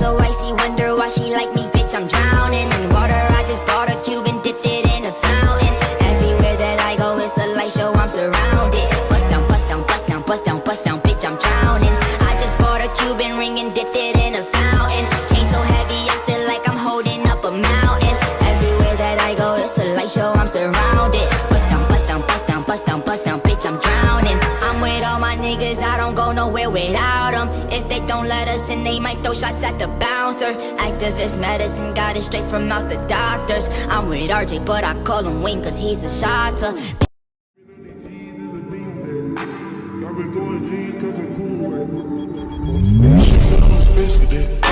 so icy, wonder why she like me, bitch, I'm drowning in water. I just bought a cube and dipped it in a fountain. Everywhere that I go, it's a light show, I'm surrounded. Bust down, bust down, bust down, bust down, bust down, bitch, I'm drowning. I just bought a Cuban ring and dipped it in a fountain. Chain so heavy, I feel like I'm holding up a mountain. Everywhere that I go, it's a light show, I'm surrounded. Bust down, bust down, bust down, bust down, bust down, bitch, I'm drowning. I'm with all my niggas, I don't go nowhere without them. If they don't let us in, they might throw shots at the bouncer. Activist medicine, got it straight from out the doctors. I'm with RJ, but I call him Wayne, cause he's a shotter. I've been going G's cause I'm cool with it.